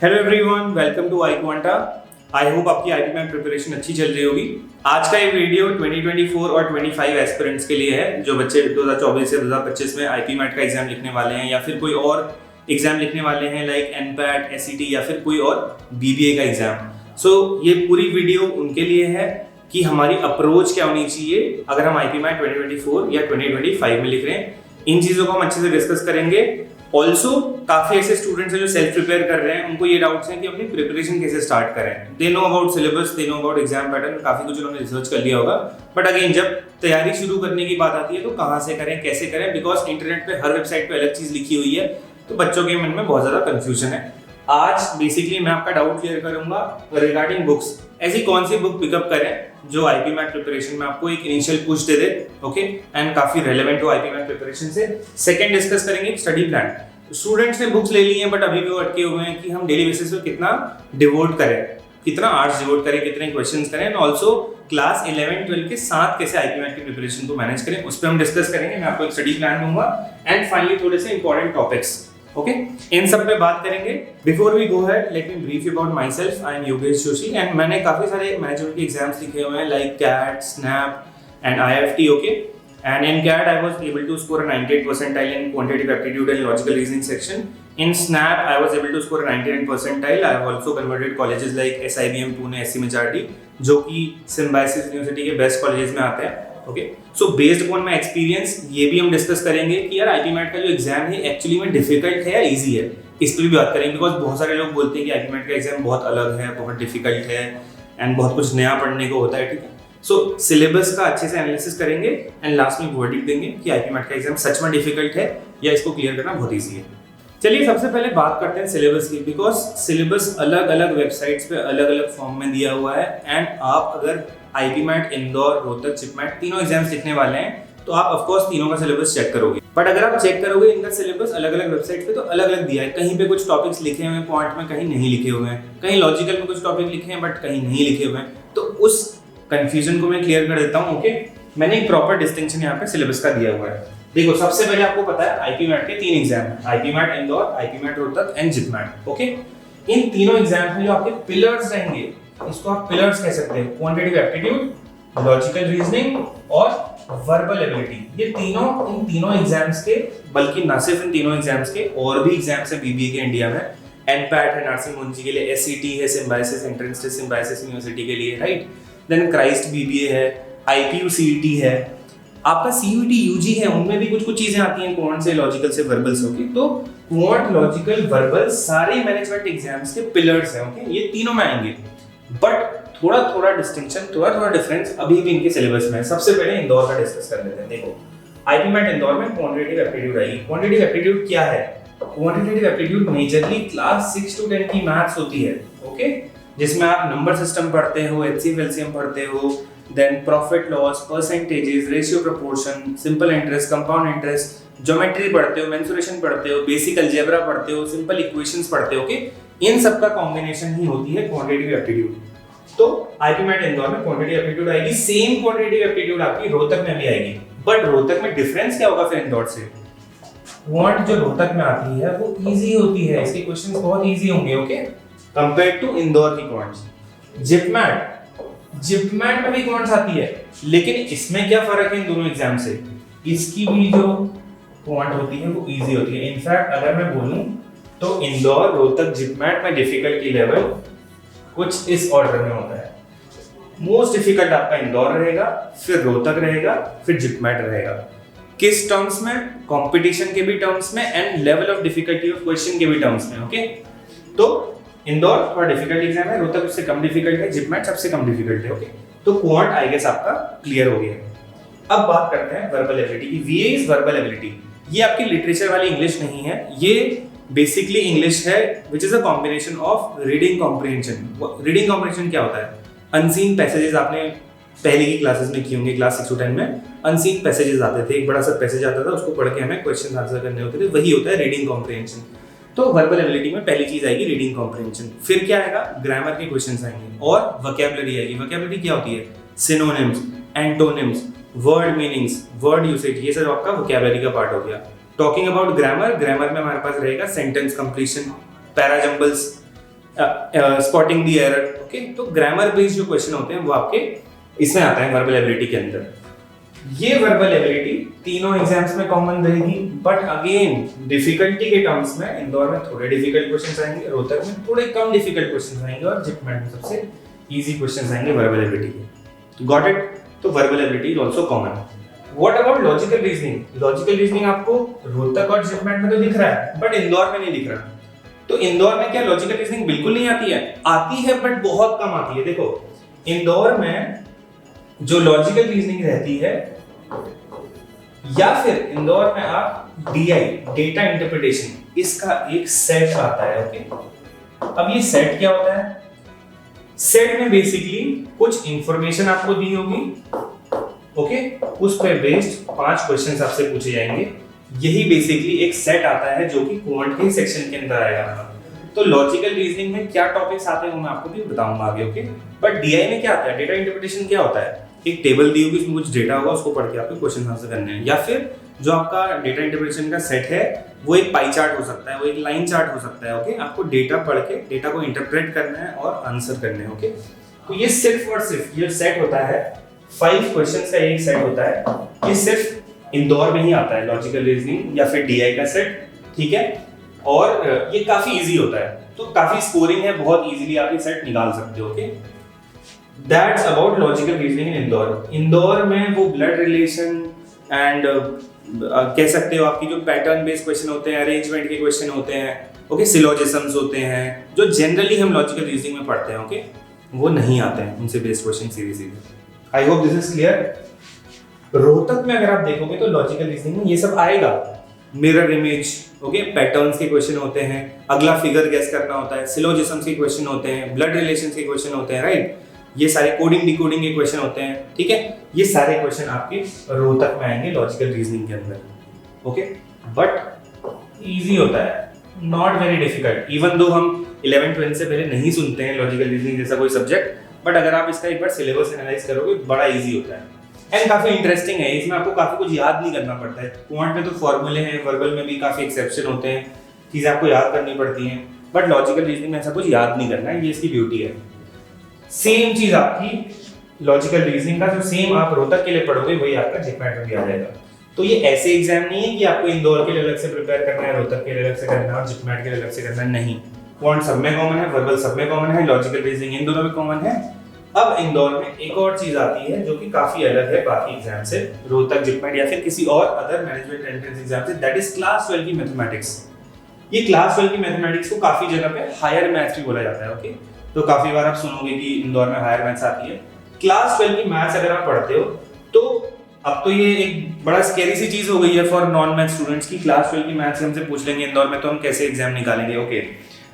Hello everyone, welcome to iQuanta. I hope आपकी IPMAT preparation अच्छी चल रही होगी। आज का ये वीडियो 2024 और 25 एस्पिरेंट्स के लिए है, जो बच्चे 2024 से 2025 में आईपी मैट का एग्जाम लिखने वाले हैं या फिर कोई और एग्जाम लिखने वाले हैं लाइक एनपैट, एसईटी या फिर कोई और बीबीए का एग्जाम। सो ये पूरी वीडियो उनके लिए है कि हमारी अप्रोच क्या होनी चाहिए अगर हम आईपी मैट 2024 या 2025 में लिख रहे हैं। इन चीज़ों को हम अच्छे से डिस्कस करेंगे। ऑल्सो काफी ऐसे स्टूडेंट्स हैं जो सेल्फ प्रिपेयर कर रहे हैं, उनको ये डाउट्स हैं कि अपनी प्रिपरेशन कैसे स्टार्ट करें। They know about syllabus, they know about exam pattern, काफी कुछ उन्होंने रिसर्च कर लिया होगा। बट अगेन जब तैयारी शुरू करने की बात आती है तो कहाँ से करें, कैसे करें, बिकॉज इंटरनेट पे हर वेबसाइट पे अलग चीज लिखी हुई है, तो बच्चों के मन में बहुत ज्यादा कंफ्यूजन है। आज बेसिकली मैं आपका डाउट क्लियर करूंगा रिगार्डिंग बुक्स। ऐसी कौन सी बुक पिकअप करें जो आईपी मैट प्रिपरेशन में आपको एक initial push they they, okay, and काफी रेलेवेंट हो आईपी मैट प्रिपरेशन से। सेकंड डिस्कस करेंगे स्टडी प्लान। स्टूडेंट्स ने बुक्स ले ली हैं बट अभी भी वो अटके हुए हैं कि हम डेली बेसिस पे कितना डिवोट करें, कितना आवर्स डिवोट करें, कितने क्वेश्चंस करें, एंड ऑल्सो क्लास 11 12 के साथ कैसे आईपी मैट की प्रिपरेशन को मैनेज करें, उस पर हम डिस्कस करेंगे। मैं आपको एक स्टडी प्लान दूंगा एंड फाइनली थोड़े से इंपॉर्टेंट टॉपिक्स, ओके, इन सब पे बात करेंगे। Before we go ahead, let me brief you about myself. I am Yogesh Joshi and मैंने काफी सारे मैनेजमेंट के एग्जाम्स लिखे हुए हैं like CAT, SNAP and IIFT, okay. And in CAT, I was able to score a 98 percentile in quantitative aptitude and logical reasoning section. In SNAP, I was able to score a 99 percentile. I have also converted colleges like SIBM Pune, SC Majority, जो कि symbiosis university के best colleges में आते हैं, okay. So based upon my experience ये भी हम discuss करेंगे कि यार आईपी मैट का जो एग्जाम है एक्चुअली में डिफिकल्ट है या इजी है, इस पर भी बात करेंगे। बिकॉज बहुत सारे लोग बोलते हैं कि आईपी मैट का एग्जाम बहुत अलग है, बहुत डिफिकल्ट है एंड बहुत कुछ नया पढ़ने को होता है, ठीक है। सो सिलेबस का अच्छे से एनालिसिस करेंगे एंड लास्ट में वर्डिक्ट देंगे कि आईपी मैट का एग्जाम सच में डिफिकल्ट है या इसको क्लियर करना बहुत इजी है। चलिए सबसे पहले बात करते हैं सिलेबस की, बिकॉज सिलेबस अलग अलग वेबसाइट्स पे अलग अलग फॉर्म में दिया हुआ है एंड आप अगर आईपी मैट, इंदौर, रोहतक, चिपमैट तीनों एग्जाम्स लिखने वाले हैं तो आप ऑफकोर्स तीनों का सिलेबस चेक करोगे। बट अगर आप चेक करोगे इनका सिलेबस अलग अलग वेबसाइट पे तो अलग अलग दिया है। कहीं पे कुछ टॉपिक्स लिखे हुए हैं पॉइंट में, कहीं नहीं लिखे हुए हैं, कहीं लॉजिकल में कुछ टॉपिक लिखे हैं बट कहीं नहीं लिखे हुए हैं। तो उस कंफ्यूजन को मैं क्लियर कर देता हूं, ओके। मैंने एक प्रॉपर डिस्टिंक्शन यहाँ पे सिलेबस का दिया हुआ है। देखो सबसे पहले आपको पता है आईपी मैट के 3 एग्जाम है, IPMAT Indore, IPMAT Rohtak and JIPMAT, okay. इन तीनों एग्जाम में जो आपके पिलर्स रहेंगे, इसको आप पिलर्स कह सकते हैं, क्वांटिटेटिव एप्टीट्यूड, लॉजिकल रीजनिंग और वर्बल एबिलिटी। ये तीनों इन तीनों एग्जाम्स के, बल्कि ना सिर्फ इन तीनों एग्जाम्स के, और भी एग्जाम्स है बीबीए के इंडिया में। एनपैट है नरसिंह मुंजी के लिए, एसईटी है Symbiosis entrance test Symbiosis university के लिए, राइट। देन क्राइस्ट बीबीए है, आईपीयू सीईटी है, आपका सीयूईटी यूजी है, उनमें भी कुछ चीजें आती हैं क्वांट से, लॉजिकल से, वर्बल से, ओके। तो क्वांट, लॉजिकल, वर्बल सारे मैनेजमेंट एग्जाम्स के पिलर्स हैं, ओके। ये तीनों में आएंगे बट थोड़ा थोड़ा डिस्टिंक्शन, थोड़ा थोड़ा डिफरेंस अभी भी इनके सिलेबस में है। सबसे पहले इंदौर का डिस्कस कर लेते हैं। देखो आईपी मैट इंदौर में क्वांटिटेटिव एप्टीट्यूड आएगी। क्वांटिटेटिव एप्टीट्यूड क्या है? Quantitative aptitude majorly class 6 to 10 की मैथ्स होती है, ओके, जिसमें आप नंबर सिस्टम पढ़ते हो, एचसीएफ एलसीएम पढ़ते हो, then profit loss, percentages, ratio proportion, simple interest, compound interest, geometry पढ़ते हो, मेंसुरेशन पढ़ते हो, बेसिक अलजेब्रा पढ़ते हो, सिंपल इक्वेशंस पढ़ते हो, ओके। इन सब का कॉम्बिनेशन ही होती है क्वांटिटेटिव एप्टीट्यूड। तो आईपी मैट इंदौर में क्वांटिटेटिव एप्टीट्यूड आएगी, सेम क्वांटिटेटिव एप्टीट्यूड आपकी रोहतक में भी आएगी। बट रोहतक में डिफरेंस क्या होगा फिर इंदौर से? क्वांट जो रोहतक में आती है वो इजी होती है, इसके क्वेश्चंस बहुत इजी होंगे, ओके, कंपेयर्ड टू इंदौर की क्वांट्स। जिपमैट में भी क्वांट्स आती है, लेकिन इसमें क्या फर्क है इन दोनों एग्जाम से? इसकी भी जो क्वांट होती है वो इजी होती है। इनफैक्ट अगर मैं बोलूं तो इंदौर, रोहतक, जिपमैट में डिफिकल्टी लेवल कुछ इस ऑर्डर में होता है। मोस्ट डिफिकल्ट आपका इंदौर रहेगा, फिर रोहतक रहेगा, फिर जिपमैट रहेगा। किस टर्म्स में? कंपटीशन के भी टर्म्स में and level of difficulty of question के भी टर्म्स में, ओके। तो इंदौर थोड़ा डिफिकल्ट एग्जाम है, रोहतक उससे कम डिफिकल्ट है, जिपमैट सबसे कम डिफिकल्ट है, ओके। तो क्वांट आई गेस आपका क्लियर हो गया। अब बात करते हैं वर्बल एबिलिटी की। वीए इज वर्बल एबिलिटी। ये आपकी लिटरेचर वाली इंग्लिश नहीं है, ये बेसिकली इंग्लिश है which is a combination of reading comprehension. Reading comprehension क्या होता है? अनसीन पैसेजेस आपने पहले की क्लासेस में की होंगे, क्लास 6 to 10 में अनसीन पैसेजेस आते थे, एक बड़ा सा पैसेज आता था, उसको पढ़ के हमें क्वेश्चन आंसर करने होते थे, वही होता है रीडिंग कॉम्प्रिहेंशन। तो वर्बल एबिलिटी में पहली चीज आएगी रीडिंग कॉम्प्रिहेंशन, फिर क्या आएगा? ग्रामर के क्वेश्चंस आएंगे और वोकैबुलरी आएगी। वोकैबुलरी क्या होती है? Synonyms, antonyms, word meanings, word usage, ये सब आपका वोकैबुलरी का पार्ट हो गया। टॉकिंग अबाउट ग्रामर, ग्रामर में हमारे पास रहेगा sentence completion, parajumbles, spotting the error. Okay, तो ग्रामर बेस्ड जो क्वेश्चन होते हैं वो आपके इसमें आता है वर्बल एबिलिटी के अंदर। ये वर्बल एबिलिटी तीनों एग्जाम्स में कॉमन रहेगी, बट अगेन डिफिकल्टी के टर्म्स में इंदौर में थोड़े डिफिकल्ट क्वेश्चंस आएंगे, रोहतक में थोड़े कम डिफिकल्ट क्वेश्चंस आएंगे और जिपमेट में सबसे इजी क्वेश्चंस आएंगे वर्बल एबिलिटी के। Got it? तो verbal ability is also common. What about logical reasoning? Logical reasoning आपको रोहतक और जिपमेट में तो दिख रहा है, बट इंदौर में नहीं दिख रहा। तो इंदौर में क्या लॉजिकल रीजनिंग बिल्कुल नहीं आती है? आती है, बट बहुत कम आती है। देखो, इंदौर में जो लॉजिकल रीजनिंग रहती है, या फिर इंदौर में आप डीआई, डेटा इंटरप्रिटेशन, इसका एक सेट आता है। ओके, अब ये सेट क्या होता है? सेट में बेसिकली कुछ इंफॉर्मेशन आपको दी होगी, ओके, उस पर बेस्ड 5 क्वेश्चंस आपसे पूछे जाएंगे। यही बेसिकली एक सेट आता है जो कि क्वांट के सेक्शन के अंदर आएगा। तो लॉजिकल रीजनिंग में क्या टॉपिक्स आते हैं वो मैं आपको भी बताऊंगा आगे। ओके, बट डीआई में क्या आता है? डेटा इंटरप्रिटेशन क्या होता है? एक टेबल दी होगी, उसमें कुछ डेटा होगा, उसको पढ़ के आपको क्वेश्चन आंसर करने हैं। या फिर जो आपका डेटा इंटरप्रिटेशन का सेट है वो एक पाई चार्ट हो सकता है, वो एक लाइन चार्ट हो सकता है। ओके, आपको डेटा पढ़ के डेटा को इंटरप्रेट करना है और आंसर करने हैं। ओके, तो ये सिर्फ और सिर्फ ये सेट होता है, 5 क्वेश्चंस का एक सेट होता है। ये सिर्फ इंदौर में ही आता है, लॉजिकल रीजनिंग या फिर डीआई का सेट। ठीक है, और ये काफी इजी होता है, तो काफी स्कोरिंग है, बहुत इजीली आप ये सेट निकाल सकते हो। Okay, that's about logical reasoning in Indore. Indore में वो ब्लड रिलेशन एंड कह सकते हो आपकी जो पैटर्न बेस्ड क्वेश्चन होते हैं, अरेंजमेंट के क्वेश्चन होते हैं, ओके, सिलोजिज्म्स होते हैं, जो जनरली हम लॉजिकल रीजनिंग में पढ़ते हैं, ओके, वो नहीं आते हैं उनसे बेस्ड क्वेश्चन सीरीज सीधे। आई hope this is clear. Rohtak में अगर आप देखोगे तो लॉजिकल रीजनिंग में ये सब आएगा। मिरर इमेज, ओके, पैटर्न्स के क्वेश्चन होते हैं, अगला फिगर गेस करना होता है, सिलोजिज्म्स के क्वेश्चन होते हैं, ब्लड रिलेशंस के क्वेश्चन होते हैं, राइट। ये सारे कोडिंग डिकोडिंग के क्वेश्चन होते हैं। ठीक है, ये सारे क्वेश्चन आपके रोहतक में आएंगे लॉजिकल रीजनिंग के अंदर। ओके, बट इजी होता है, not very difficult. Even though हम 11th-12th से पहले नहीं सुनते हैं लॉजिकल रीजनिंग जैसा कोई सब्जेक्ट, बट अगर आप इसका एक बार सिलेबस एनालाइज करोगे बड़ा इजी होता है एंड काफी इंटरेस्टिंग है। इसमें आपको काफी कुछ याद नहीं करना पड़ता है। क्वांट में तो फॉर्मूले हैं, वर्बल में भी काफी एक्सेप्शन होते हैं, चीजें आपको याद करनी पड़ती हैं, बट लॉजिकल रीजनिंग में ऐसा कुछ याद नहीं करना है, ये इसकी ब्यूटी है। सेम चीज आपकी लॉजिकल रीजनिंग का जो सेम आप रोहतक के लिए पढ़ोगे वही आपका जिपमेट में भी आ जाएगा। तो ये ऐसे एग्जाम नहीं है कि आपको इंदौर के लिए अलग से प्रिपेयर करना है, रोहतक के लिए अलग से करना है और जिपमेट के लिए अलग से करना है, नहीं। क्वांट सब में कॉमन है, वर्बल सब में कॉमन है, लॉजिकल रीजनिंग इन दोनों में कॉमन है। अब इंदौर में एक और चीज आती है जो कि काफी अलग है बाकी एग्जाम से, रोहतक, जिपमेट या फिर किसी और अदर मैनेजमेंट एंट्रेंस एग्जाम से, दैट इज क्लास 12 की मैथमेटिक्स। ये क्लास 12 की मैथमेटिक्स को काफी जगह पे हायर मैथ्स भी बोला जाता है। ओके, तो काफी बार आप सुनोगे कि इंदौर में हायर मैथ्स आती है। क्लास 12 की मैथ्स अगर आप पढ़ते हो तो अब तो ये एक बड़ा स्कैरी सी चीज हो गई है फॉर नॉन मैथ्स स्टूडेंट्स की। क्लास 12 की मैथ्स हमसे पूछ लेंगे इंदौर में तो हम कैसे एग्जाम निकालेंगे। ओके,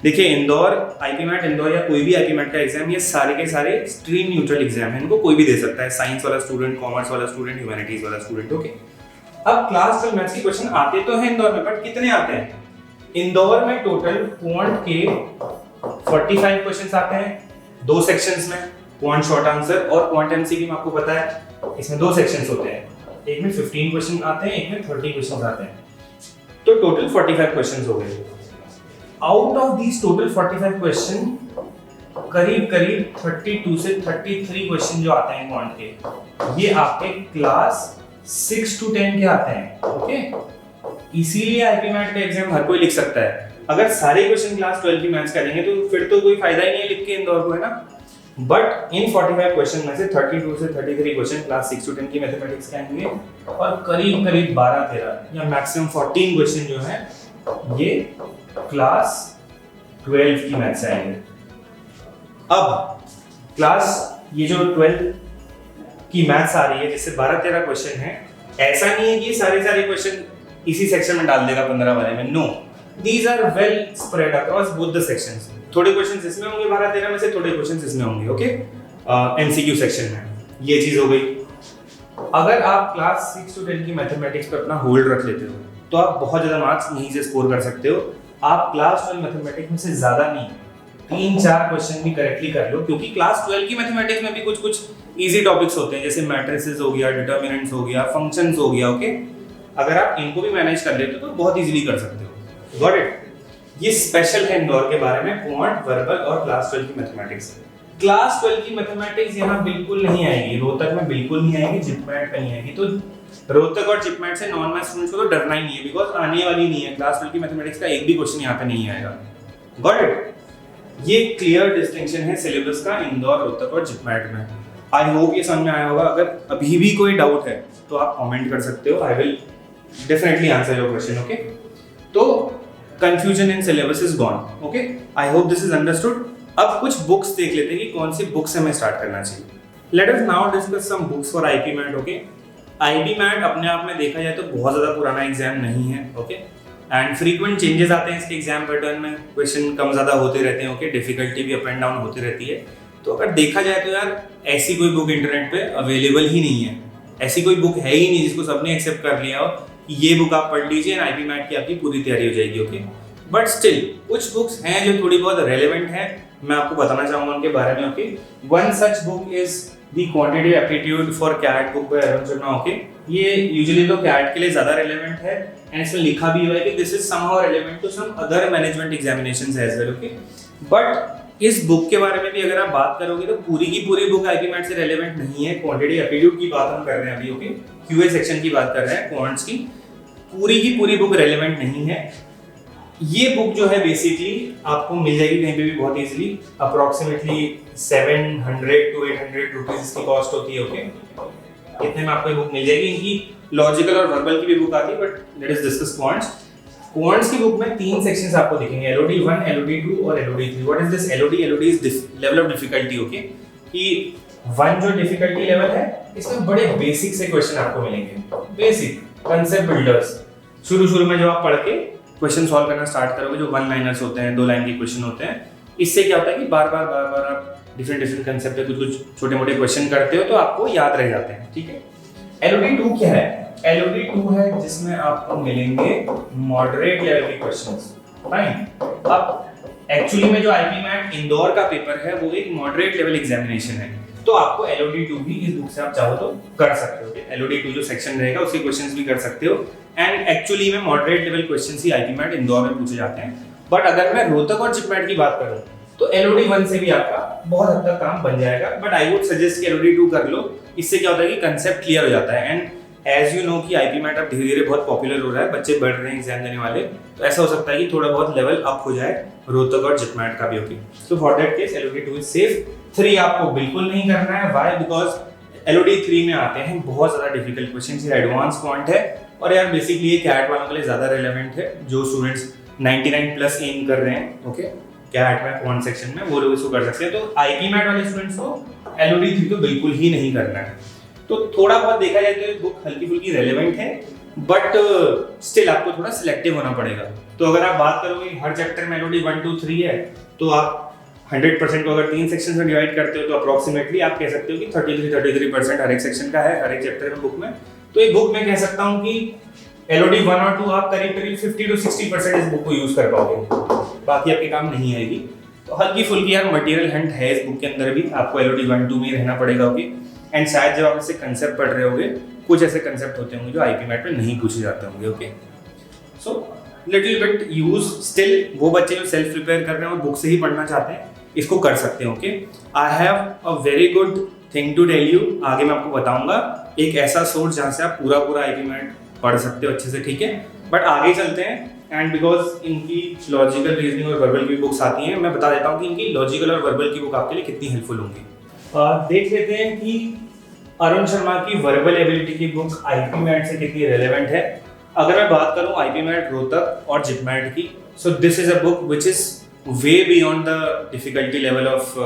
देखिए, इंदौर आईपी मैट, इंदौर या कोई भी आईपी मैट का एग्जाम, ये सारे के सारे स्ट्रीम न्यूट्रल एग्जाम है, इनको कोई भी दे सकता है, साइंस वाला स्टूडेंट, कॉमर्स वाला स्टूडेंट, ह्यूमैनिटीज वाला स्टूडेंट। ओके, अब क्लास 12 मैथ्स के क्वेश्चन आते तो हैं इंदौर में, बट कितने आते हैं? इंदौर में टोटल क्वांट के 45 क्वेश्चंस आते हैं 2 सेक्शंस में, क्वांट शॉर्ट आंसर और क्वांट एमसीक्यू में आपको पता है इसमें 2 सेक्शंस होते हैं, एक में 15 क्वेश्चन आते हैं, एक में 30 क्वेश्चंस आते हैं, तो टोटल 45 क्वेश्चंस हो गए। Out of these total 45 question करीब 32 से 33 क्वेश्चन जो आते हैं क्वांट के, ये आपके क्लास 6 to 10 के आते हैं। ओके, इसीलिए आईपी मैट का एग्जाम हर कोई लिख सकता है। अगर सारे क्वेश्चन क्लास 12 की मैथ्स करेंगे तो फिर तो कोई फायदा ही नहीं है लिख के इंदौर को, है ना। बट इन 45 क्वेश्चन में से 32 से 33 क्वेश्चन क्लास 6 to 10 की मैथमेटिक्स के आएंगे और करीब 12-13 या मैक्सिमम 14 क्वेश्चन जो है ये क्लास 12 की मैथ्स आएंगे। अब क्लास ये जो 12 की मैथ्स आ रही है जिससे 12-13 क्वेश्चन है, ऐसा नहीं है कि सारे क्वेश्चन इसी सेक्शन में डाल देगा 15 वाले में, no, these are well spread across both the sections. थोड़े क्वेश्चंस इसमें होंगे 12-13 में से, थोड़े क्वेश्चंस इसमें होंगे। ओके, एमसीक्यू सेक्शन में ये चीज हो गई। अगर आप क्लास 6 to 10 की मैथमेटिक्स पर अपना होल्ड रख लेते हो तो आप बहुत ज्यादा मार्क्स यहीं से स्कोर कर सकते हो। आप क्लास 12 मैथमेटिक्स में से ज्यादा नहीं, 3-4 क्वेश्चन भी करेक्टली कर लो, क्योंकि क्लास 12 की मैथमेटिक्स में भी कुछ इजी टॉपिक्स होते हैं, जैसे मैट्रिसेस हो गया, डिटरमिनेंट्स हो गया, फंक्शंस हो गया। ओके, अगर आप इनको भी मैनेज कर लेते हो तो बहुत इजीली कर सकते हो। Got it? ये स्पेशल है इंदौर के बारे में, क्वांट, वर्बल और क्लास 12 की मैथमेटिक्स। क्लास 12 की मैथमेटिक्स यहाँ बिल्कुल नहीं आएगी, रोहतक में बिल्कुल नहीं आएगी, जिपमैट पे नहीं आएगी। तो रोहतक और जिपमैट से नॉन मैथ स्टूडेंट्स को तो डरना ही नहीं है, बिकॉज आने वाली नहीं है। क्लास 12 की मैथमेटिक्स का एक भी क्वेश्चन यहाँ पे नहीं आएगा। Got it? ये क्लियर डिस्टिंक्शन है सिलेबस का इंदौर, रोहतक और जिपमैट में। आई होप ये समझ में आया होगा। अगर अभी भी कोई डाउट है तो आप कमेंट कर सकते हो, I will definitely answer your question. Okay, तो confusion in syllabus is gone. Okay, I hope this is understood. अब कुछ बुक्स देख लेते हैं कि कौन सी बुक से हमें स्टार्ट करना चाहिए। Let us now discuss some books for IPMAT. Okay, IPMAT अपने आप में देखा जाए तो बहुत ज्यादा पुराना एग्जाम नहीं है। ओके, एंड फ्रीक्वेंट चेंजेस आते हैं इसके एग्जाम पैटर्न में, क्वेश्चन कम ज्यादा होते रहते हैं। ओके, डिफिकल्टी भी अप एंड डाउन होती रहती है। तो अगर देखा जाए तो यार ऐसी कोई बुक इंटरनेट पे अवेलेबल ही नहीं है, ऐसी कोई बुक है ही नहीं जिसको सबने एक्सेप्ट कर लिया हो कि ये बुक आप पढ़ लीजिए एंड आईपी मैट की आपकी पूरी तैयारी हो जाएगी। ओके, बट स्टिल कुछ बुक्स हैं जो थोड़ी बहुत रेलेवेंट है, मैं आपको बताना चाहूंगा उनके बारे में। Okay, one such book is the quantitative aptitude for CAT book by Arun Sharma. Okay, ये यूजुअली तो कैट के लिए ज्यादा रेलेवेंट है एंड इसमें लिखा भी हुआ है कि this is somehow relevant to some other management examinations as well. Okay, but इस बुक के बारे में भी अगर आप बात करोगे तो पूरी की पूरी बुक आईपी मैट से रेलेवेंट नहीं है। क्वांटिटेटिव एप्टीट्यूड की बात हम कर रहे हैं अभी। ओके, क्यूए सेक्शन की बात कर रहे हैं, क्वांट्स की पूरी की पूरी बुक रेलेवेंट नहीं है। ये बुक जो है बेसिकली आपको मिल जाएगी कहीं पे भी बहुत इजीली, अप्रोक्सीमेटली 700 to 800 रुपीज इसकी कॉस्ट होती है। ओके, इतने में आपको ये बुक मिल जाएगी। इनकी लॉजिकल और वर्बल की भी बुक आती है, but let us discuss quants. Quants की बुक में 3 सेक्शंस आपको दिखेंगे, एलओडी 1, एलओडी 2 और Elodie 3। What is this Elodie? Elodie is level of difficulty. Okay, कि 1 जो डिफिकल्टी लेवल है इसमें बड़े बेसिक से क्वेश्चन आपको मिलेंगे, बेसिक कंसेप्ट बिल्डर्स। शुरू में जो आप पढ़ के क्वेश्चन सॉल्व करना स्टार्ट करोगे, जो 1 लाइनर्स होते हैं, 2 लाइन के क्वेश्चन होते हैं, इससे क्या होता है कि बार बार आप डिफरेंट कंसेप्ट पे कुछ छोटे मोटे क्वेश्चन करते हो तो आपको याद रह जाते हैं। ठीक है, एलओडी 2 क्या है? एलओडी 2 है जिसमें आपको मिलेंगे मॉडरेट लेवल के क्वेश्चंस। फाइन, अब एक्चुअली में जो आईपी मैट इंदौर का पेपर है वो एक मॉडरेट लेवल एग्जामिनेशन है, तो आपको एलओडी 2 भी इस बुक से आप चाहो तो कर सकते हो। एलओडी 2 जो सेक्शन रहेगा उसके क्वेश्चंस भी कर सकते हो एंड एक्चुअली में मॉडरेट लेवल क्वेश्चंस ही आईपी मैट इंदौर में पूछे जाते हैं। बट अगर मैं रोहतक और जिपमैट की बात करूं तो एलओडी 1 से भी आपका बहुत हद तक काम बन जाएगा, बट आई वुड सजेस्ट कि एलओडी 2 कर लो। इससे क्या होता है कि कंसेप्ट क्लियर हो जाता है। एंड एज यू नो कि आईपी मैट अब धीरे धीरे बहुत पॉपुलर हो रहा है, बच्चे बढ़ रहे हैं एग्जाम देने वाले, तो ऐसा हो सकता है कि थोड़ा बहुत लेवल अप हो जाए रोहतक और जिपमैट का भी। Okay, so for that case Elodie 2 is safe. 3 आपको बिल्कुल नहीं करना है। व्हाई? बिकॉज एलओडी 3 में आते हैं बहुत ज्यादा डिफिकल्ट क्वेश्चंस, ये एडवांस क्वांट है और यार बेसिकली ये कैट वालों के लिए ज्यादा रेलेवेंट है, जो स्टूडेंट्स 99 प्लस एम कर रहे हैं। ओके, कैट में क्वांट सेक्शन में वो लोग इसको कर सकते हैं। तो आईपी मैट वाले स्टूडेंट्स को एलओडी 3 तो बिल्कुल ही नहीं करना है। तो थोड़ा बहुत देखा जाए तो बुक हल्की फुल्की रेलेवेंट है, बट स्टिल आपको थोड़ा सिलेक्टिव होना पड़ेगा। तो अगर आप बात करोगे हर चैप्टर में एलओडी 1 2 3 है, तो आप 100% को अगर 3 सेक्शन में डिवाइड करते हो तो अप्रोक्सीमेटली आप कह सकते हो कि 33% हर एक सेक्शन का है, हर एक चैप्टर में बुक में। तो एक बुक में कह सकता हूँ कि एलओडी 1 और 2 आप करीब 50 to 60% इस बुक को यूज कर पाओगे, बाकी आपके काम नहीं आएगी। तो हल्की फुल्की यार मटेरियल हंट है इस बुक के अंदर भी, आपको एलओडी 1 2 में रहना पड़ेगा। ओके, एंड शायद जब आप इससे कंसेप्ट पढ़ रहे होगे कुछ ऐसे कंसेप्ट होते होंगे जो आईपी मैट में नहीं पूछे जाते होंगे। Okay, so little bit use, still वो बच्चे जो सेल्फ प्रिपेयर कर रहे हैं और बुक से ही पढ़ना चाहते हैं इसको कर सकते हैं। Okay, I have a very good thing to tell you, आगे मैं आपको बताऊंगा एक ऐसा सोर्स जहां से आप पूरा आईपी मैट पढ़ सकते हो अच्छे से। ठीक है, बट आगे चलते हैं। एंड बिकॉज इनकी लॉजिकल रीजनिंग और वर्बल की बुक्स आती हैं, मैं बता देता हूँ कि इनकी लॉजिकल और वर्बल की बुक आपके लिए कितनी हेल्पफुल होंगी। देख लेते हैं कि अरुण शर्मा की वर्बल एबिलिटी की बुक आईपी मैट से कितनी रेलेवेंट है। अगर मैं बात करूं आईपी मैट रोहतक और जिपमैट की, so this is a book which is way beyond the difficulty level of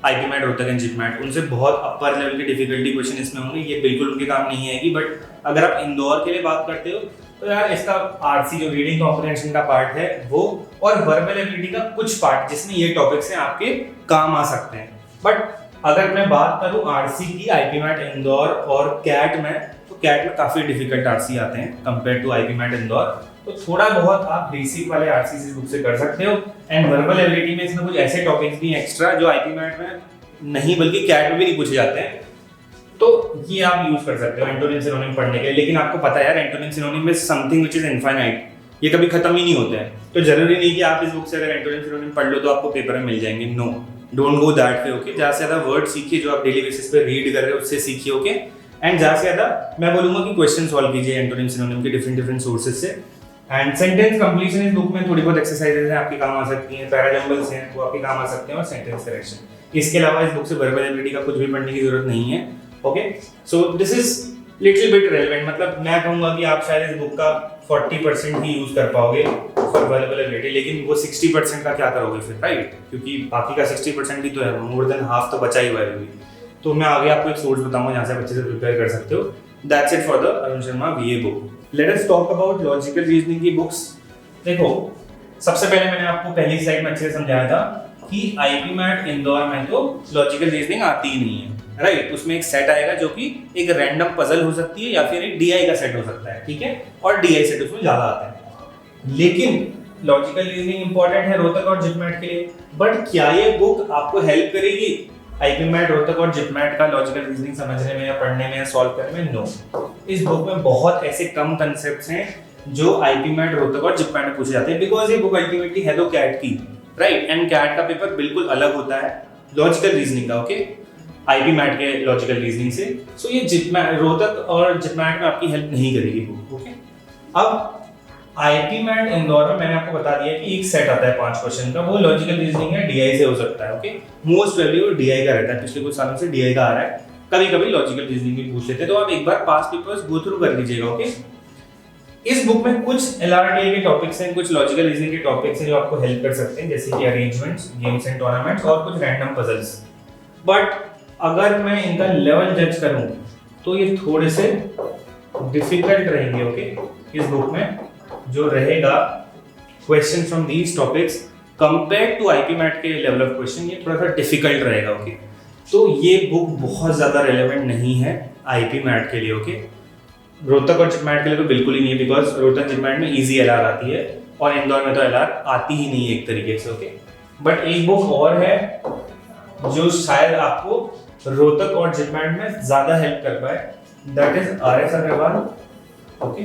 IPMAT Rohtak and JIPMAT. उनसे बहुत अपर लेवल के डिफिकल्टी क्वेश्चन इसमें होंगे, ये बिल्कुल उनके काम नहीं आएगी। बट अगर आप इंदौर के लिए बात करते हो तो यार इसका आरसी जो रीडिंग कॉम्प्रिहेंशन का पार्ट है वो, और वर्बल एबिलिटी का कुछ पार्ट जिसमें ये टॉपिक्स हैं आपके काम आ सकते हैं। बट अगर मैं बात करूं आरसी की आईपी मैट इंदौर और कैट में, तो कैट में काफी डिफिकल्ट आरसी आते हैं compare to IPMAT Indore. तो थोड़ा बहुत आप बेसिक वाले आरसी इस बुक से कर सकते हो। एंड वर्बल एबिलिटी में इसमें कुछ ऐसे टॉपिक्स भी एक्स्ट्रा जो आईपी मैट में नहीं बल्कि कैट में भी नहीं पूछे जाते हैं, तो ये आप यूज कर सकते हो एंटोनिम सिनोनिम पढ़ने के लिए। लेकिन आपको पता है यार एंटोनिम सिनोनिम में समथिंग व्हिच इज इनफाइनाइट, ये कभी खत्म ही नहीं होते हैं। तो जरूरी नहीं कि आप इस बुक से अगर एंटोनिम सिनोनिम पढ़ लो तो आपको पेपर में मिल जाएंगे। No, don't go that way. Okay, ज़्यादा से ज़्यादा वर्ड सीखिए जो आप डेली बेसिस पे रीड कर रहे हो उससे सीखिए। ओके, एंड ज़्यादा से ज़्यादा मैं बोलूँगा कि क्वेश्चन सॉल्व कीजिए एंटोनिम सिनोनिम के डिफरेंट सोर्सेज से। एंड सेंटेंस कंप्लीशन इस बुक में थोड़ी बहुत एक्सरसाइजेज हैं आपके काम आ सकती हैं, पैराजम्बल्स हैं वो आपके काम आ सकते हैं, और सेंटेंस करेक्शन। इसके अलावा इस बुक से वर्बल एबिलिटी का कुछ भी पढ़ने की जरूरत नहीं है। Okay, so this is little bit relevant, मतलब मैं कहूँगा कि आप शायद इस बुक का 40% ही यूज कर पाओगे फॉर वर्बल एबिलिटी, लेकिन वो 60% का क्या करोगे फिर, राइट? क्योंकि बाकी का 60% भी तो है, मोर देन हाफ तो बचा ही हुआ है अभी। तो मैं आगे आपको एक सोर्स बताऊंगा जहाँ से आप अच्छे से प्रिपेयर कर सकते हो। That's it for the Arun Sharma BA book. Let us talk about logical reasoning की बुक्स। देखो, सबसे पहले मैंने आपको पहली स्लाइड में अच्छे से समझाया था कि आईपीमैट इंदौर में तो लॉजिकल रीजनिंग आती ही नहीं है, राइट? उसमें एक सेट आएगा जो कि एक रैंडम पजल हो सकती है या फिर एक डीआई का सेट हो सकता है, ठीक है? और डीआई सेट उसमें ज्यादा आता है। लेकिन लॉजिकल रीजनिंग इंपॉर्टेंट है रोहतक और जिपमैट के लिए, बट क्या ये बुक आपको हेल्प करेगी आईपीमैट, रोहतक और जिपमैट का लॉजिकल रीजनिंग समझने में या पढ़ने में या सॉल्व करने में? नो। इस बुक में बहुत ऐसे कम कंसेप्ट्स हैं जो आईपीमैट, रोहतक और जिपमैट में पूछे जाते हैं, बिकॉज ये बुक अल्टीमेटली है तो कैट की, राइट? एंड कैट का पेपर बिल्कुल अलग होता है लॉजिकल रीजनिंग का, ओके, आईपीमैट के लॉजिकल रीजनिंग से। सो ये जिपमैट, रोहतक और जिपमैट में आपकी हेल्प नहीं करेगी बुक, ओके? अब आईपीमैट इंदौर में मैंने आपको बता दिया कि एक सेट आता है 5 क्वेश्चन का, वो लॉजिकल रीजनिंग है, डीआई से हो सकता है, ओके? मोस्ट प्रोबेबली वो डीआई का रहता है, पिछले कुछ सालों से डीआई का आ रहा है, कभी कभी लॉजिकल रीजनिंग भी पूछ लेते हैं। तो आप एक बार पास पेपर्स गो थ्रू कर लीजिएगा, ओके? इस बुक में कुछ एलआरडीआई के टॉपिक्स हैं, कुछ लॉजिकल रीजनिंग के टॉपिक्स हैं जो आपको हेल्प कर सकते हैं, जैसे कि अरेंजमेंट्स, गेम्स एंड टूर्नामेंट्स और कुछ रैंडम पजल्स। बट अगर मैं इनका लेवल जज करूं तो ये थोड़े से डिफिकल्ट रहेंगे, ओके? इस बुक में जो रहेगा question from these topics compare to IPMAT के लेवल ऑफ क्वेश्चन, ये थोड़ा सा डिफिकल्ट रहेगा, ओके? तो ये बुक बहुत ज्यादा रेलेवेंट नहीं है आईपीमैट के लिए, ओके? रोहतक और जिपमैट के लिए तो बिल्कुल ही नहीं है, बिकॉज रोहतक जिपमैट में इजी एलआर आती है और इंदौर में तो एलआर आती ही नहीं है एक तरीके से, ओके? बट एक बुक और है जो शायद आपको रोहतक और जिपमैट में ज्यादा हेल्प कर पाए, that is RS Agarwal, okay?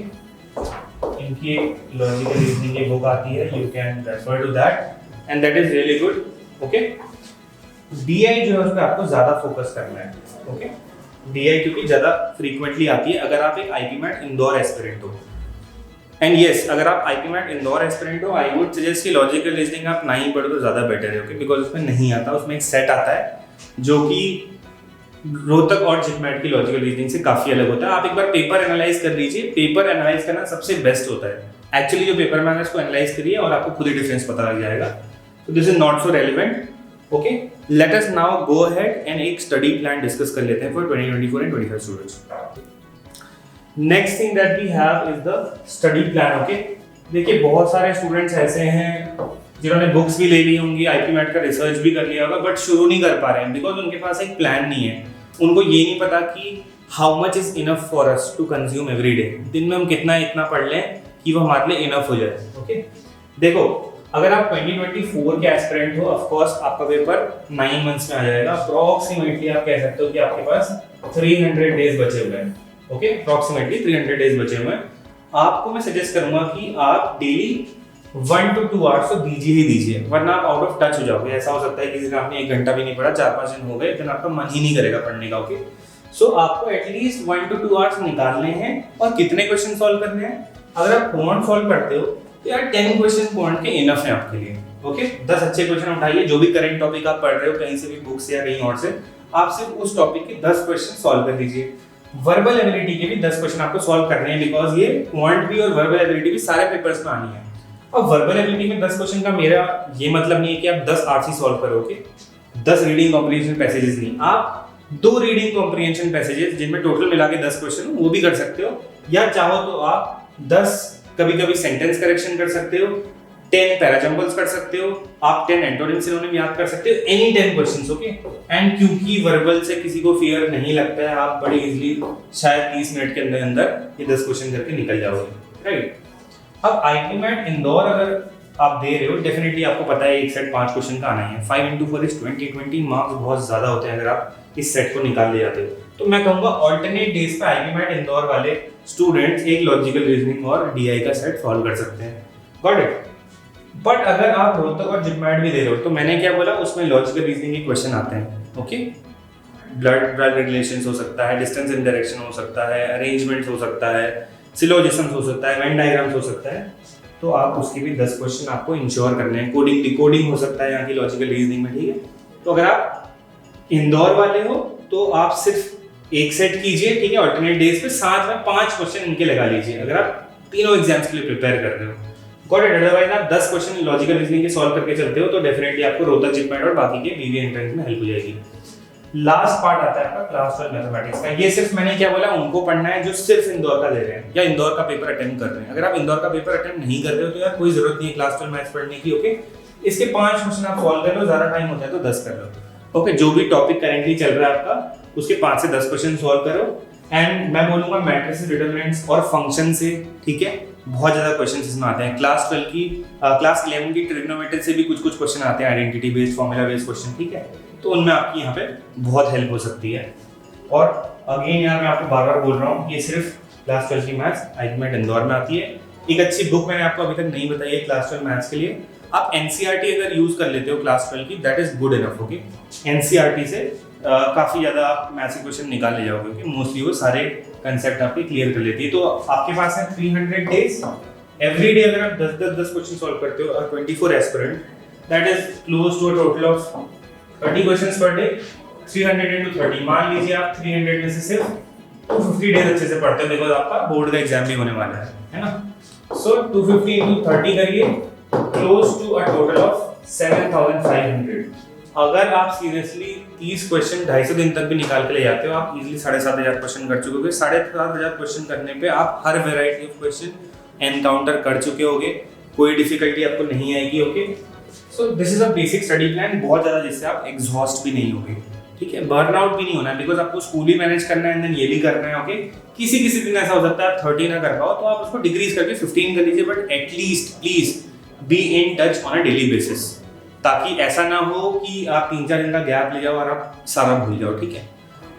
इनकी लॉजिकल रीजनिंग की बुक आती है, you can refer to that and that is really good, okay? DI जो है उस पर आपको ज्यादा फोकस करना है, ओके? डीआई क्योंकि ज्यादा फ्रीक्वेंटली आती है अगर आप एक आईपीमैट इंदौर एस्पिरेंट हो। एंड यस, अगर आप आईपीमैट इंदौर एस्पिरेंट हो, आई वुड सजेस्ट कि लॉजिकल रीजनिंग आप ना ही पढ़ो तो ज्यादा बेटर है, ओके? बिकॉज उसमें नहीं आता, उसमें एक सेट आता है जो कि रोहतक और जिपमैट की लॉजिकल रीजनिंग से काफी अलग होता है। आप एक बार पेपर एनालाइज कर लीजिए, पेपर एनालाइज करना सबसे बेस्ट होता है एक्चुअली। जो पेपर में उसको एनालाइज करिए और आपको खुद ही डिफरेंस पता लग जाएगा। तो this is not so relevant, okay? Let us now go ahead and एक स्टडी प्लान डिस्कस कर लेते हैं for 2024 and 25 students. Next thing that we have is the study plan, okay? देखिए, बहुत सारे स्टूडेंट्स ऐसे हैं जिन्होंने बुक्स भी ले ली होंगी, आईपीमैट का रिसर्च भी कर लिया होगा, बट शुरू नहीं कर पा रहे हैं बिकॉज उनके पास एक प्लान नहीं है। उनको ये नहीं पता कि how much is enough for us to consume every day, दिन में हम कितना इतना पढ़ लें कि वो हमारे लिए इनफ हो जाए, ओके? देखो, अगर आप 2024 के एस्पिरेंट हो, ऑफ कोर्स आपका पेपर 9 मंथ्स में आ जाएगा। अप्रॉक्सीमेटली आप कह सकते हो कि आपके पास 300 डेज बचे हुए हैं, ओके? अप्रॉक्सीमेटली 300 डेज बचे हुए हैं। आपको मैं सजेस्ट करूंगा कि आप डेली 1 to 2 आवर्स तो दीजिए ही दीजिए, वरना आप आउट ऑफ टच हो जाओगे। ऐसा हो सकता है कि दिन आपने 1 घंटा भी नहीं पढ़ा, 4-5 दिन हो गए, फिर आपका मन ही नहीं करेगा पढ़ने का, ओके? सो आपको एटलीस्ट 1 to 2 आवर्स निकालने हैं। और कितने क्वेश्चन सॉल्व करने हैं? अगर आप क्वांट सॉल्व करते हो तो यार 10 क्वेश्चन क्वांट के इनफ है आपके लिए, ओके? 10 अच्छे क्वेश्चन उठाइए, जो भी करंट टॉपिक आप पढ़ रहे हो कहीं से भी, बुक से या कहीं और से, आप सिर्फ उस टॉपिक के 10 क्वेश्चन सॉल्व कर लीजिए। वर्बल एबिलिटी के भी 10 क्वेश्चन आपको सॉल्व करने हैं, बिकॉज ये क्वांट भी और वर्बल एबिलिटी भी सारे पेपर्स में आनी है। अब वर्बल एबिलिटी में 10 क्वेश्चन का मेरा ये मतलब नहीं है कि आप 10 आरसी सॉल्व करोगे, 10 रीडिंग कॉम्प्रिहेंशन पैसेजेस नहीं, आप 2 रीडिंग कॉम्प्रिहेंशन पैसेजेस जिनमें टोटल मिला के 10 क्वेश्चन वो भी कर सकते हो, या चाहो तो आप 10 कभी कभी सेंटेंस करेक्शन कर सकते हो, 10 पैराजम्बल्स कर सकते हो, आप 10 एंटोनिम सिनोनिम याद कर सकते हो, एनी 10 क्वेश्चंस, ओके? एंड क्योंकि वर्बल से किसी को फियर नहीं लगता है, आप बड़ी इजीली शायद 30 मिनट के अंदर अंदर ये 10 क्वेश्चन करके निकल जाओगे, राइट? अब आईपीमैट इंदौर अगर आप दे रहे हो, डेफिनेटली आपको पता है एक सेट 5 क्वेश्चन का आना है, 5 into 4 is 20 मार्क्स बहुत ज्यादा होते हैं अगर आप इस सेट को निकाल ले जाते हो। तो मैं कहूंगा ऑल्टरनेट डेज पे आईपीमैट इंदौर वाले स्टूडेंट्स एक लॉजिकल रीजनिंग और डीआई का सेट सॉल्व कर सकते हैं। Got it? बट अगर आप रोहतक और जिपमैट भी दे रहे हो तो मैंने क्या बोला, उसमें लॉजिकल रीजनिंग के क्वेश्चन आते हैं। ओके, ब्लड रिलेशंस हो सकता है, डिस्टेंस इन डायरेक्शन हो सकता है, अरेंजमेंट्स हो सकता है, सिलोजिज्म्स हो सकता है, वेन डायग्राम्स हो सकता है। तो आप उसके भी 10 क्वेश्चन आपको इंश्योर करने हैं। कोडिंग डिकोडिंग हो सकता है यहाँ की लॉजिकल रीजनिंग में, ठीक है। तो अगर आप इंदौर वाले हो तो आप सिर्फ एक सेट कीजिए, ठीक है, ऑल्टरनेट डेज पे, साथ में 5 क्वेश्चन इनके लगा लीजिए अगर आप तीनों एग्जाम्स के लिए प्रिपेयर कर रहे हो। Got it? अदरवाइज आप 10 क्वेश्चन लॉजिकल रीजनिंग के सॉल्व करके चलते हो तो डेफिनेटली आपको रोहतक जिपमैट और बाकी के बीबीए एंट्रेंस में हेल्प हो जाएगी। लास्ट पार्ट आता है आपका क्लास 12 मैथमेटिक्स का। ये सिर्फ मैंने क्या बोला, उनको पढ़ना है जो सिर्फ इंदौर का दे रहे हैं या इंदौर का पेपर अटेम्प्ट कर रहे हैं। अगर आप इंदौर का पेपर अटेम्प्ट नहीं कर रहे हो तो यार कोई जरूरत नहीं है क्लास 12 मैथ्स पढ़ने की। ओके, इसके 5 क्वेश्चन आप सॉल्व कर लो, ज्यादा टाइम होता है तो 10 कर लो। ओके, जो भी टॉपिक करेंटली चल रहा है आपका उसके 5 से 10 क्वेश्चन सॉल्व करो। एंड मैं बोलूंगा मैट्रिसेस, डिटरमिनेंट्स और फंक्शन से, ठीक है, बहुत ज्यादा क्वेश्चन इसमें आते हैं। क्लास 11 की ट्रिग्नोमेट्री से भी कुछ क्वेश्चन आते हैं, identity based, formula based question, ठीक है। तो उनमें आपकी यहाँ पे बहुत हेल्प हो सकती है। और अगेन यार मैं आपको बार बार बोल रहा हूँ, ये सिर्फ क्लास 12 की मैथ्स आईपीमैट इंदौर में आती है। एक अच्छी बुक मैंने आपको अभी तक नहीं बताई है क्लास 12 मैथ्स के लिए। आप एनसीईआरटी अगर यूज कर लेते हो क्लास 12 की, that is good enough. Okay, NCERT से काफी ज्यादा आप मैथ्स के क्वेश्चन निकाल ले जाओगे, क्योंकि मोस्टली वो सारे कंसेप्ट आपके क्लियर कर लेती है। तो आपके पास है 300 डेज, एवरी डे अगर आप 10 क्वेश्चन सॉल्व करते हो और 24 aspirant, that is close to a total of 30 questions per day. 300 into 30, मान लीजिए आप 300 में से सिर्फ 250 डेज अच्छे से पढ़ते हो, बिकॉज आपका बोर्ड का एग्जाम भी होने वाला है ना। सो 250 into 30 करिए, close to a total of 7500। अगर आप सीरियसली 30 क्वेश्चन 250 दिन तक भी निकाल के ले जाते हो, आप इजीली 7500 क्वेश्चन कर चुके होगे। 7500 क्वेश्चन करने पे आप हर वेराइटी ऑफ क्वेश्चन एनकाउंटर कर चुके होगे, कोई डिफिकल्टी आपको नहीं आएगी। Okay, so this is a basic study plan, बहुत ज्यादा जिससे आप एग्जॉस्ट भी नहीं होगे, ठीक है, बर्नआउट भी नहीं होना है, बिकॉज आपको स्कूल भी मैनेज करना है एंड देन ये भी करना है। ओके, किसी दिन ऐसा हो सकता है आप 30 ना कर पाओ तो आप उसको डिक्रीज करके 15 कर लीजिए, but at least please be in touch on a daily basis, ताकि ऐसा ना हो कि आप 3-4 दिन का गैप ले जाओ और आप सारा भूल जाओ, ठीक है।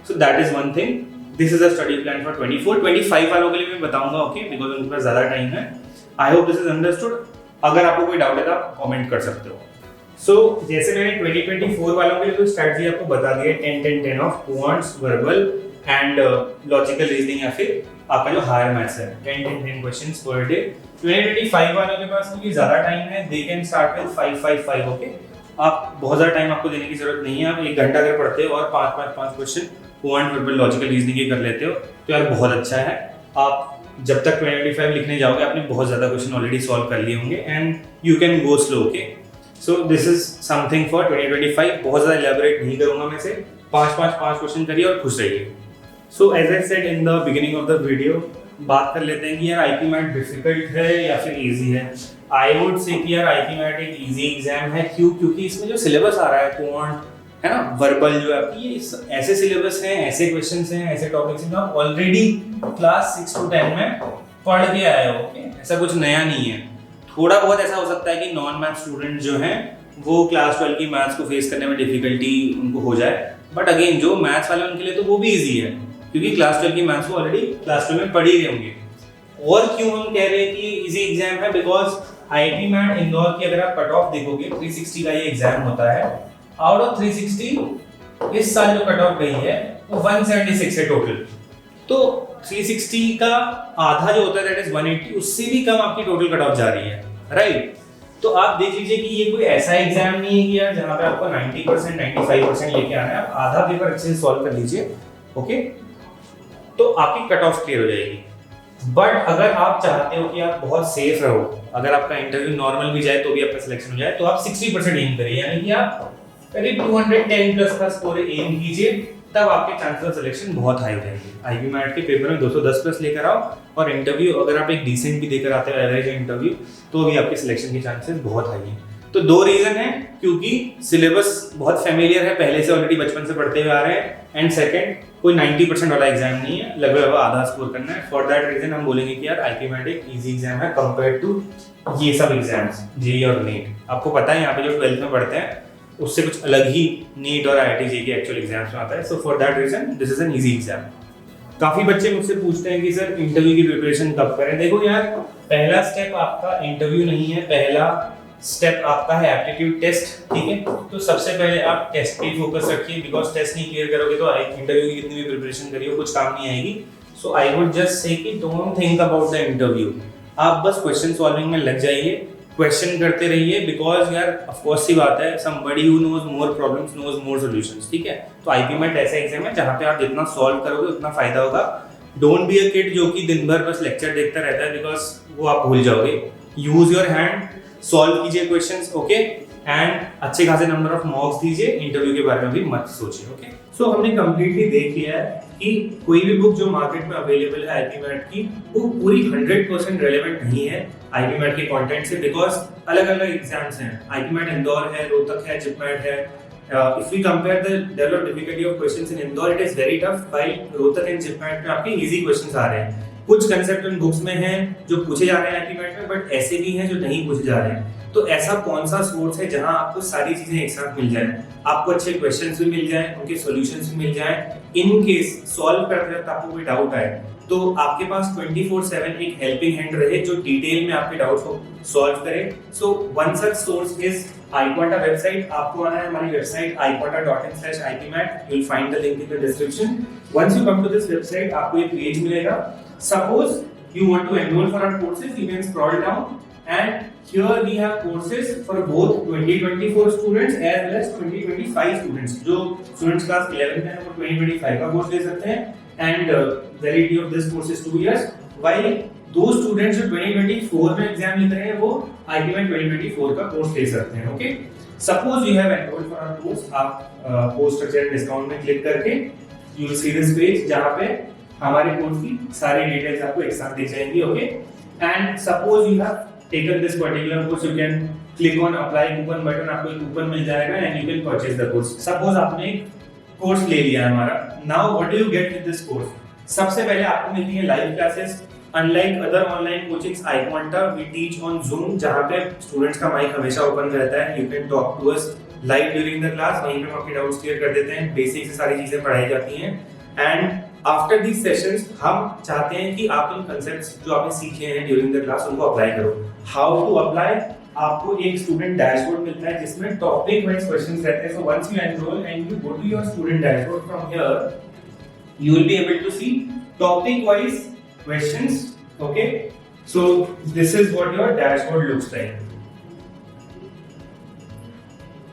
So that is one thing. This is a study plan for 24-25 वालों के लिए मैं बताऊंगा, ओके, बिकॉज उनके पास ज्यादा टाइम है। आई होप दिस इज अंडरस्टूड। अगर आपको कोई डाउट है तो आप कमेंट कर सकते हो। सो जैसे मैंने 2024 वालों के लिए तो स्ट्रैटेजी आपको बता दी है, 10-10-10 of quants, verbal and logical reasoning, या फिर आपका जो हायर मैथ्स है 10-10 क्वेश्चंस पर डे। 2025 वालों के पास क्योंकि ज्यादा टाइम है, they can start with 5-5-5। Okay, आप बहुत ज्यादा टाइम आपको देने की जरूरत नहीं है। आप 1 घंटा अगर पढ़ते हो और 5-5 question quant, verbal, logical reasoning के कर लेते हो तो यार बहुत अच्छा है। आप जब तक 2025 लिखने जाओगे आपने बहुत ज्यादा क्वेश्चन ऑलरेडी सॉल्व कर लिए होंगे and you can go slow. Okay, so this is something for 2025। बहुत ज्यादा एलैबोरेट नहीं करूंगा मैं, से 5 क्वेश्चन करिए और खुश रहिए। So as I said in the beginning of the video, बात कर लेते हैं कि यार आईपीमैट डिफिकल्ट है या फिर इजी है। आई वुड से कि यार आईपीमैट एक इजी एग्जाम है। क्यों? क्योंकि इसमें जो सिलेबस आ रहा है क्वांट, है ना, वर्बल जो है आपकी, ये ऐसे सिलेबस हैं, ऐसे क्वेश्चंस हैं, ऐसे टॉपिक्स हैं जो आप ऑलरेडी क्लास 6 to 10 में पढ़ के आए हो। ओके, ऐसा कुछ नया नहीं है। थोड़ा बहुत ऐसा हो सकता है कि नॉन मैथ स्टूडेंट जो हैं वो क्लास 12 की मैथ्स को फेस करने में डिफिकल्टी उनको हो जाए, बट अगेन जो मैथ्स वाले उनके लिए तो वो भी इजी है, क्योंकि क्लास 12 की मैथ्स को ऑलरेडी क्लास 12 में पढ़ ही रहे होंगे। और क्यों हम कह रहे हैं कि इजी एग्जाम है? बिकॉज आईपीमैट इंदौर की अगर आप कट ऑफ देखोगे, 360 का ये एग्जाम होता है। आउट ऑफ 360 इस साल जो कट ऑफ गई है वो 176 है टोटल। तो 360 का आधा जो होता है दैट इज 180, उससे भी कम आपकी टोटल कट ऑफ जा रही है, राइट। तो आप देख लीजिए कि ये कोई ऐसा एग्जाम नहीं है कि यार जहां पे आपको 90% 95% लेके आना है। आप आधा पेपर अच्छे से सॉल्व कर लीजिए, ओके, तो आपकी कट ऑफ क्लियर हो जाएगी। बट अगर आप चाहते हो कि आप बहुत सेफ रहो, अगर आपका इंटरव्यू नॉर्मल भी जाए तो भी आपका सिलेक्शन हो जाए, तो आप 60% एम करिए, यानी कि आप करीब 210 प्लस का स्कोर एम कीजिए, तब आपके चांसेस ऑफ सिलेक्शन बहुत हाई हो जाएंगे। आईपीमैट के पेपर में 210 प्लस लेकर आओ, और इंटरव्यू अगर आप एक डिसेंट भी देकर आते हो, एवरेज इंटरव्यू, तो भी आपके सिलेक्शन के चांसेस बहुत हाई हैं। तो 2 रीजन है, क्योंकि सिलेबस बहुत फेमिलियर है, पहले से ऑलरेडी बचपन से पढ़ते हुए आ रहे हैं, एंड सेकंड कोई 90% वाला एग्जाम नहीं है, लगभग आधा स्कोर करना है। फॉर दैट रीजन हम बोलेंगे कि यार आईपीमैट एक इजी एग्जाम है कंपेयर टू ये सब एग्जाम्स, जेईई और नीट। आपको पता है यहाँ पे जो 12th में पढ़ते हैं उससे कुछ अलग ही नीट और आईआईटी जेईई के एक्चुअल एग्जाम्स में आता है। So for that reason this is an easy exam. काफी बच्चे मुझसे पूछते हैं कि सर इंटरव्यू की प्रिपरेशन कब करें। देखो यार, पहला स्टेप आपका इंटरव्यू नहीं है, पहला स्टेप आपका है एप्टीट्यूड टेस्ट, ठीक है। तो सबसे पहले आप टेस्ट पे फोकस रखिए, बिकॉज टेस्ट नहीं क्लियर करोगे तो इंटरव्यू की कितनी भी प्रिपरेशन करिए कुछ काम नहीं आएगी। सो आई वुड जस्ट से कि don't think about the interview, आप बस क्वेश्चन सॉल्विंग में लग जाइए, क्वेश्चन करते रहिए, बिकॉज यार ऑफ कोर्स सी बात है, somebody who knows more problems knows more solutions, ठीक है। तो आईपी मेट ऐसा एग्जाम है जहां पे आप जितना सॉल्व करोगे उतना फायदा होगा। डोंट बी अ किड जो कि दिन भर बस लेक्चर देखता रहता है, बिकॉज वो आप भूल जाओगे। यूज योर हैंड, सॉल्व कीजिए क्वेश्चंस, ओके, एंड अच्छे खासे नंबर ऑफ मार्क्स दीजिए, इंटरव्यू के बारे में भी मत सोचिए, ओके। सो हमने कंप्लीटली देख लिया है कि कोई भी बुक जो मार्केट में अवेलेबल है आईपी मैट की, वो पूरी 100% रेलेवेंट नहीं है आईपी मैट के कंटेंट से, बिकॉज अलग अलग एग्जाम्स हैं। आईपी मैट इंदौर है, रोहतक है, जिपमैट है। If we compare the level of difficulty of questions in Indore, it is very tough, while Rohtak and JIPMAT में आपके इजी क्वेश्चंस आ रहे हैं। कुछ कंसेप्ट उन बुक्स में हैं जो पूछे जा रहे हैं आईपी मैट में, बट ऐसे भी हैं जो नहीं पूछे जा रहे हैं। तो ऐसा कौन सा सोर्स है जहां आपको सारी चीजें एक साथ मिल जाए, आपको अच्छे क्वेश्चंस भी मिल जाए, उनके सॉल्यूशंस भी मिल जाए, इन केस सॉल्व करते वक्त आपको कोई डाउट आए तो आपके पास 24/7 एक हेल्पिंग हैंड रहे जो डिटेल में आपके डाउट्स को सॉल्व करे। So one such source is iQuanta website. आपको आना है हमारी website iQuanta.in/ipmat, you will find the link in the description. Once you come to this website, आपको एक पेज मिलेगा। Suppose you want to enroll for our courses, you can scroll down and here we have courses for both 2024 students as well as 2025 students. जो students class 11 में है वो 2025 का course ले सकते हैं and validity of this course is 2 years, while दो students जो 2024 में एग्जाम लिख रहे हैं वो आईपीमेट 2024 का कोर्स ले सकते हैं, okay. Suppose you have enrolled for our course, आप पोस्ट स्ट्रक्चर डिस्काउंट में क्लिक करके you will see this page जहां पे हमारे कोर्स की सारी डिटेल्स आपको एक साथ दिख जाएंगी, okay. And suppose you have taken this particular course, you can click on apply coupon button, आपको एक कूपन मिल जाएगा and you can purchase the course. Suppose आपने एक कोर्स ले लिया है हमारा, now what do you get with this course? सबसे पहले आपको मिलती है live classes. Unlike other online coachings, iQuanta we teach on Zoom, जहाँ पे स्टूडेंट्स का माइक हमेशा ओपन रहता है। You can talk to us live during the class, वहीं पे हम आपके डाउट्स क्लियर कर देते हैं, बेसिक से सारी चीजें पढ़ाई जाती हैं। And after these sessions हम चाहते हैं कि आप उन concepts जो आपने सीखे हैं during the class उनको अप्लाई करो। How to apply? आपको एक स्टूडेंट डैशबोर्ड मिलता है जिसमें टॉपिक वाइज क्वेश्चंस रहते हैं। So once you enroll and you go to your student dashboard, from here you will be able to see topic wise questions, okay. So this is what your dashboard looks like.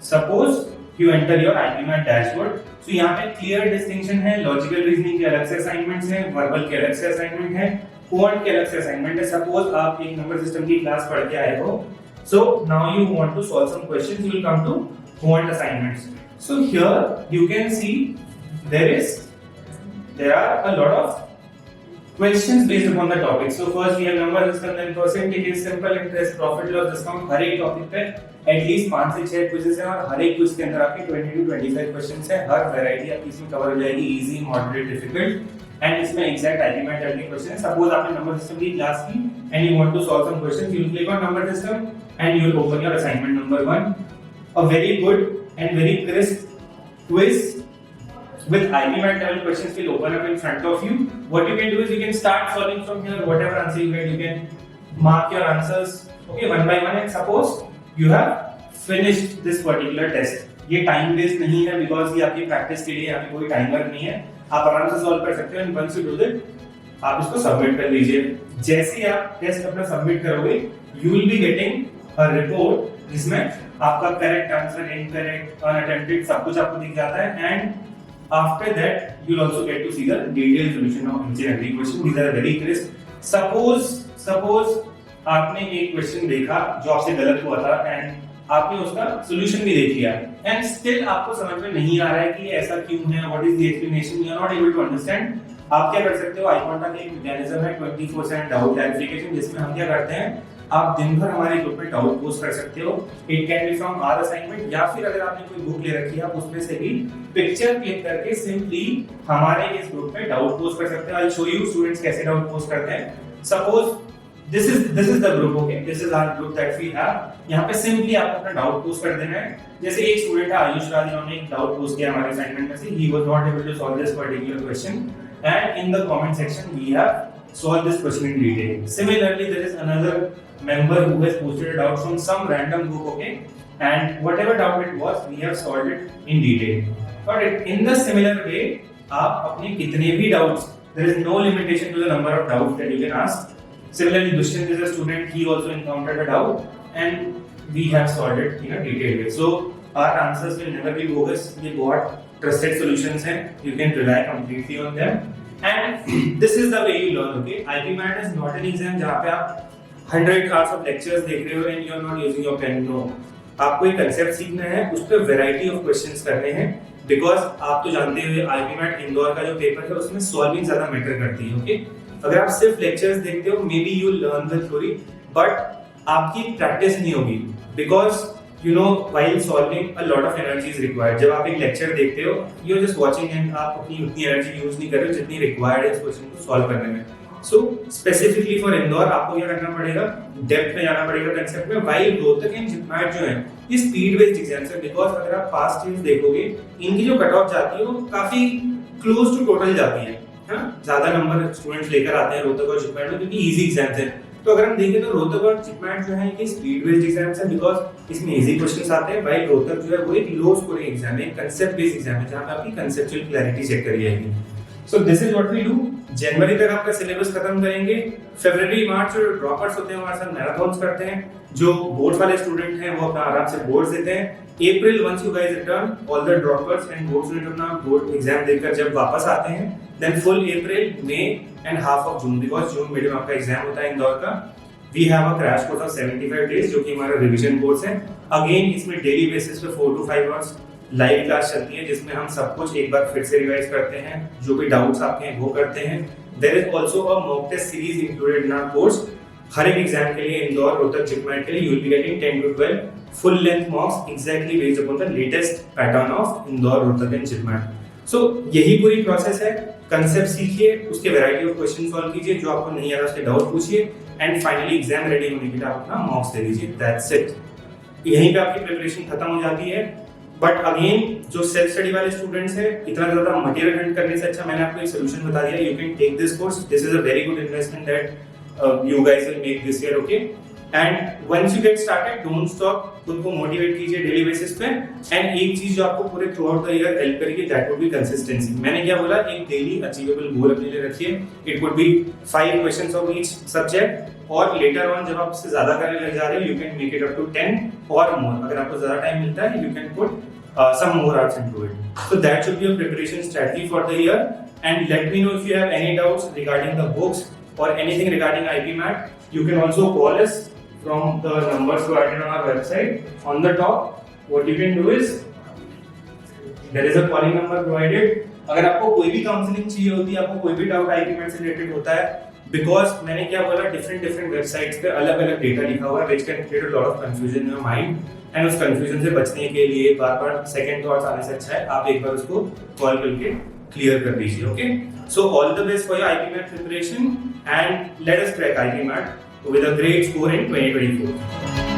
Suppose you enter your IPMAT dashboard. So यहाँ पे clear distinction है, logical reasoning के अलग से assignments हैं, verbal के अलग से assignment है, quant के अलग से assignment है। Suppose आप एक number system की क्लास पढ़ के आए हो, so now you want to solve some questions, you will come to quant assignments. So here you can see there are a lot of questions based upon the topic. So first we have number system, then percentages, simple interest, profit loss, discount। हर एक topic पे at least 5 से 6 quizzes हैं और हर एक quiz के अंदर आपके 20 to 25 questions हैं। हर वैरायटी आपकी इसमें कवर हो जाएगी, इजी, मॉडरेट, डिफिकल्ट, एंड इसमें एग्जैक्ट आईपीमेट टाइप के क्वेश्चन है। सपोज आपने नंबर सिस्टम की क्लास की and you want to solve some questions, you will click on number system and you will open your assignment number 1, a very good and very crisp quiz with IPMAT level questions will open up in front of you. What you can do is you can start solving from here. Whatever answer you get, you can mark your answers, okay, one by one. And suppose you have finished this particular test. ये time based नहीं है because ये आपकी practice के लिए, यहाँ पे कोई timer नहीं है, आप आराम से solve कर सकते हो। And once you do that, आप इसको submit कर लीजिए। जैसे ही आप टेस्ट अपना submit करोगे, you will be getting a report जिसमें आपका correct answer, incorrect, unattempted सब कुछ आपको दिख जाता है। And after that you will also get to see the detailed solution of each and every question. These are very crisp. Suppose आपने एक क्वेश्चन देखा जो आपसे गलत हुआ था एंड आपने उसका सॉल्यूशन भी देख लिया एंड स्टिल आपको समझ में नहीं आ रहा है कि ये ऐसा क्यों है, what is the explanation, you are not able to understand. आप क्या कर सकते हो, iQuanta का एक मैकेनिज्म है 24/7 डाउट क्लैरिफिकेशन, जिसमें हम क्या करते हैं, आप दिन भर हमारे ग्रुप में डाउट पोस्ट कर सकते हो। It can be from our assignment या फिर अगर आपने कोई बुक ले रखी है आप उसमें से भी पिक्चर क्लिक करके सिंपली हमारे इस ग्रुप में डाउट पोस्ट कर सकते हो। आई शो यू स्टूडेंट्स कैसे डाउट पोस्ट करते हैं। Suppose this is the group, okay, this is our group that we have। यहाँ पे सिंपली आपको अपना डाउट पोस्ट कर देना है। जैसे एक स्टूडेंट है आयुष राज, इन्होंने एक डाउट पोस्ट किया हमारे असाइनमेंट में से, he was not able to solve this particular question and in the comment section we have solve this question in detail. Similarly, there is another member who has posted a doubt from some random group, okay? And whatever doubt it was, we have solved it in detail. But in the similar way, आप अपने कितने भी doubts, there is no limitation to the number of doubts that you can ask. Similarly, Dushyant is a student, he also encountered a doubt and we have solved it in a detailed way. So our answers will never be bogus. ये बहुत trusted solutions हैं, you can rely completely on them. And this is the way you learn, okay? IP Mat is not an exam जहाँ पे आप 100 hours of lectures देख रहे हो and you are not using your pen. No, आपको एक concept सीखना है, उस पर variety of questions करने हैं, because आप तो जानते हो IP Mat इंदौर का जो पेपर है उसमें solving ज़्यादा मैटर करती है, okay? अगर आप सिर्फ lectures देखते हो, maybe you learn the theory, but आपकी practice नहीं होगी, because you know while solving a lot of energy is required. जब आप एक लेक्चर देखते हो, you are just watching and आप अपनी उतनी एनर्जी यूज नहीं कर रहे हो जितनी रिक्वायर्ड है इस क्वेश्चन को सॉल्व करने में. सो स्पेसिफिकली फॉर इंदौर आपको क्या करना पड़ेगा, डेप्थ में जाना पड़ेगा कंसेप्ट में. वाइल रोहतक एंड जिपमैट जो है ये स्पीड बेस्ड एग्जाम्स है, बिकॉज अगर आप पास्ट ईयर्स देखोगे इनकी जो कट ऑफ जाती है वो काफी क्लोज टू टोटल जाती है. ज्यादा नंबर स्टूडेंट्स लेकर आते हैं रोहतक और जिपमैट में क्योंकि इजी एग्जाम्स हैं. तो अगर हम देखें तो रोहतक और जिपमैट जो है ये स्पीड बेस्ड एग्जाम्स हैं, बिकॉज इसमें इजी क्वेश्चंस आते हैं. भाई रोहतक जो है वो एक लो स्कोरिंग एग्जाम है, कंसेप्ट बेस्ड एग्जाम है जहां पे आपकी कंसेप्चुअल क्लैरिटी चेक करी जाएगी. So this is what we do. जनवरी तक आपका सिलेबस खत्म करेंगे. फरवरी मार्च जो ड्रॉपर्स होते हैं हमारे साथ मैराथन्स करते हैं. जो बोर्ड वाले स्टूडेंट हैं वो अपना आराम से बोर्ड्स देते हैं. April once you guys return all the droppers and board student अपना बोर्ड एग्जाम देकर जब वापस आते हैं, then full April, May and half of June, because June mid में आपका एग्जाम होता है इंदौर का. We have a crash course of 75 days जो कि हमारा रिवीजन कोर्स है. अगेन इसमें डेली बेसिस पे 4 to 5 आवर्स लाइव क्लास चलती है जिसमें हम सब कुछ एक बार फिर से रिवाइज करते हैं, जो भी डाउट्स आपके हैं वो करते हैं. There is also a mock test series included in our course. हर एक एग्जाम के लिए इंदौर, रोहतक, जिपमैट के लिए you will be getting 10 to 12 full length mocks exactly based upon the latest pattern of Indore, Rohtak and JIPMAT. So यही पूरी process है. Concept सीखिए, उसके वैरायटी ऑफ क्वेश्चन सॉल्व कीजिए, जो आपको नहीं आ रहा उसके डाउट पूछिए, एंड फाइनली एग्जाम रेडी होने के लिए आप अपना मॉक्स दे दीजिए. That's it. यहीं पे आपकी प्रिपरेशन खत्म हो जाती है. बट अगेन जो सेल्फ स्टडी वाले स्टूडेंट्स हैं, इतना ज्यादा मटेरियल रन करने से अच्छा मैंने आपको एक सोल्यूशन बता दिया. You can take this course. This is a very good investment that you guys will make this year, okay? And once you get started, don't stop. खुद को मोटिवेट कीजिए डेली बेसिस पे. एंड एक चीज जो आपको पूरे through out the year help करेगी, दैट वुड बी कंसिस्टेंसी. मैंने क्या बोला, एक डेली अचीवेबल गोल अपने लिए रखिए. It would be 5 questions of each subject, और लेटर ऑन जब आप इससे ज्यादा करने लग जा रहे हो, you can make it up to 10 और मोर. अगर आपको ज्यादा टाइम मिलता है, you can put some more hours into it. So that should be your preparation strategy for the year. And let me know if you have any doubts regarding the books or anything regarding IP Mat. You can also call us from the numbers provided on our website. On the top, what you can do is there is a calling number provided. अगर आपको कोई भी counselling चाहिए होती है, आपको कोई भी डाउट IP Mat से रिलेटेड होता है, बिकॉज मैंने क्या बोला, डिफरेंट वेबसाइट्स पे अलग अलग डेटा लिखा हुआ है which can create a lot of confusion in your mind. And उस कंफ्यूजन से बचने के लिए बार बार सेकंड थॉट्स आने से अच्छा है आप एक बार उसको कॉल करके क्लियर कर दीजिए, okay? So all the best for your IP Mat preparation and let us crack IP Mat with a great score in 2024.